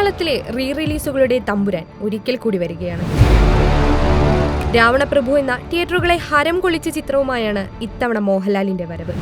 മലയാളത്തിലെ റീ റിലീസുകളുടെ തമ്പുരാൻ ഒരിക്കൽ കൂടി വരികയാണ്. രാവണപ്രഭു എന്ന തിയേറ്ററുകളെ ഹരം കൊള്ളിച്ച ചിത്രവുമായാണ് ഇത്തവണ മോഹൻലാലിന്റെ വരവ്.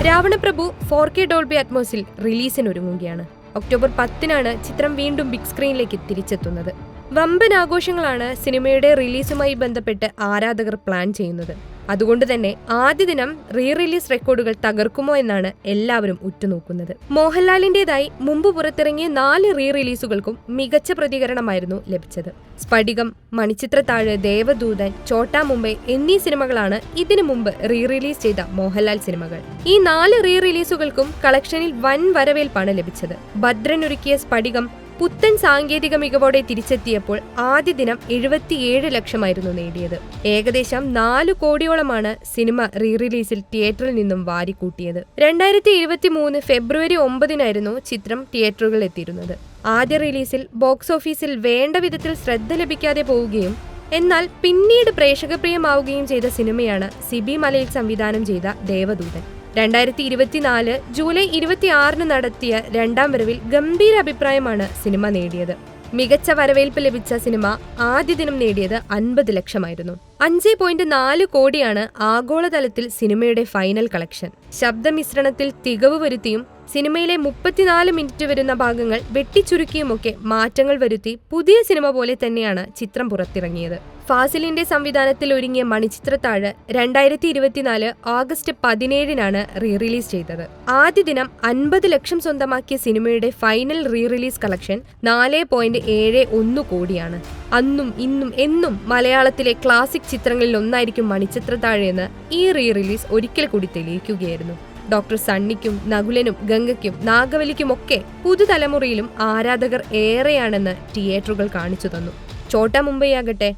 രാവണപ്രഭു 4K ഡോൾബി അറ്റ്മോസിൽ റിലീസിനൊരുങ്ങുകയാണ്. ഒക്ടോബർ 10-നാണ് ചിത്രം വീണ്ടും ബിഗ് സ്ക്രീനിലേക്ക് തിരിച്ചെത്തുന്നത്. വമ്പൻ ആഘോഷങ്ങളാണ് സിനിമയുടെ റിലീസുമായി ബന്ധപ്പെട്ട് ആരാധകർ പ്ലാൻ ചെയ്യുന്നത്. അതുകൊണ്ട് തന്നെ ആദ്യ ദിനം റീ റിലീസ് റെക്കോർഡുകൾ തകർക്കുമോ എന്നാണ് എല്ലാവരും ഉറ്റുനോക്കുന്നത്. മോഹൻലാലിന്റേതായി മുമ്പ് പുറത്തിറങ്ങിയ 4 റീ റിലീസുകൾക്കും മികച്ച പ്രതികരണമായിരുന്നു ലഭിച്ചത്. സ്ഫടികം, മണിച്ചിത്രത്താഴ്, ദേവദൂതൻ, ചോട്ടാ മുംബൈ എന്നീ സിനിമകളാണ് ഇതിനു മുമ്പ് റീ റിലീസ് ചെയ്ത മോഹൻലാൽ സിനിമകൾ. ഈ 4 റീ റിലീസുകൾക്കും കളക്ഷനിൽ വൻ വരവേൽപ്പാണ് ലഭിച്ചത്. ഭദ്രൻ ഒരുക്കിയ സ്ഫടികം പുത്തൻ സാങ്കേതിക മികവോടെ തിരിച്ചെത്തിയപ്പോൾ ആദ്യ ദിനം 77 ലക്ഷമായിരുന്നു നേടിയത്. ഏകദേശം 4 കോടിയോളമാണ് സിനിമ റീ റിലീസിൽ തിയേറ്ററിൽ നിന്നും വാരിക്കൂട്ടിയത്. 2023 ഫെബ്രുവരി 9-നായിരുന്നു ചിത്രം തിയേറ്ററുകളിൽ എത്തിയിരുന്നത്. ആദ്യ റിലീസിൽ ബോക്സ് ഓഫീസിൽ വേണ്ട വിധത്തിൽ ശ്രദ്ധ ലഭിക്കാതെ പോവുകയും എന്നാൽ പിന്നീട് പ്രേക്ഷകപ്രിയമാവുകയും ചെയ്ത സിനിമയാണ് സിബി മലയിൽ സംവിധാനം ചെയ്ത ദേവദൂതൻ. 2024 ജൂലൈ 26-ന് നടത്തിയ രണ്ടാം വരവിൽ ഗംഭീര അഭിപ്രായമാണ് സിനിമ നേടിയത്. മികച്ച വരവേൽപ്പ് ലഭിച്ച സിനിമ ആദ്യ ദിനം നേടിയത് 50 ലക്ഷമായിരുന്നു. 5.4 കോടിയാണ് ആഗോളതലത്തിൽ സിനിമയുടെ ഫൈനൽ കളക്ഷൻ. ശബ്ദമിശ്രണത്തിൽ തികവ് വരുത്തിയും സിനിമയിലെ 34 മിനിറ്റ് വരുന്ന ഭാഗങ്ങൾ വെട്ടിച്ചുരുക്കിയുമൊക്കെ മാറ്റങ്ങൾ വരുത്തി പുതിയ സിനിമ പോലെ തന്നെയാണ് ചിത്രം പുറത്തിറങ്ങിയത്. ഫാസിലിന്റെ സംവിധാനത്തിൽ ഒരുങ്ങിയ മണിച്ചിത്രത്താഴ് 2024 ഓഗസ്റ്റ് 17-നാണ് റീ റിലീസ് ചെയ്തത്. ആദ്യ ദിനം 50 ലക്ഷം സ്വന്തമാക്കിയ സിനിമയുടെ ഫൈനൽ റീ റിലീസ് കളക്ഷൻ 4.71 കോടിയാണ്. അന്നും ഇന്നും എന്നും മലയാളത്തിലെ ക്ലാസിക് ചിത്രങ്ങളിൽ ഒന്നായിരിക്കും മണിച്ചിത്രത്താഴ് എന്ന് ഈ റീ റിലീസ് ഒരിക്കൽ കൂടി തെളിയിക്കുകയായിരുന്നു. ഡോക്ടർ സണ്ണിക്കും നകുലനും ഗംഗയ്ക്കും നാഗവലിക്കുമൊക്കെ പുതുതലമുറയിലും ആരാധകർ ഏറെയാണെന്ന് തിയേറ്ററുകൾ കാണിച്ചു തന്നു. ചോട്ടാ മുംബൈ ആകട്ടെ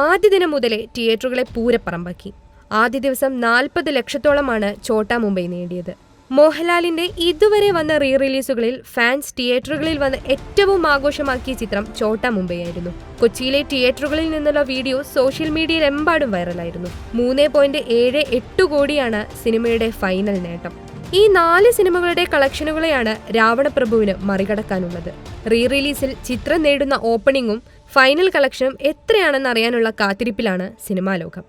ആദ്യ ദിനം മുതലേ തിയേറ്ററുകളെ പൂരപ്പറമ്പാക്കി. ആദ്യ ദിവസം 40 ലക്ഷത്തോളമാണ് ചോട്ടാ മുംബൈ നേടിയത്. മോഹൻലാലിന്റെ ഇതുവരെ വന്ന റീ റിലീസുകളിൽ ഫാൻസ് തിയേറ്ററുകളിൽ വന്ന് ഏറ്റവും ആഘോഷമാക്കിയ ചിത്രം ചോട്ടാ മുംബൈ ആയിരുന്നു. കൊച്ചിയിലെ തിയേറ്ററുകളിൽ നിന്നുള്ള വീഡിയോ സോഷ്യൽ മീഡിയയിലെമ്പാടും വൈറലായിരുന്നു. 3.78 കോടിയാണ് സിനിമയുടെ ഫൈനൽ നേട്ടം. ഈ 4 സിനിമകളുടെ കളക്ഷനുകളെയാണ് രാവണപ്രഭുവിന് മറികടക്കാനുള്ളത്. റീ റിലീസിൽ ചിത്രം നേടുന്ന ഓപ്പണിംഗും ഫൈനൽ കളക്ഷനും എത്രയാണെന്ന് അറിയാനുള്ള കാത്തിരിപ്പിലാണ് സിനിമാ ലോകം.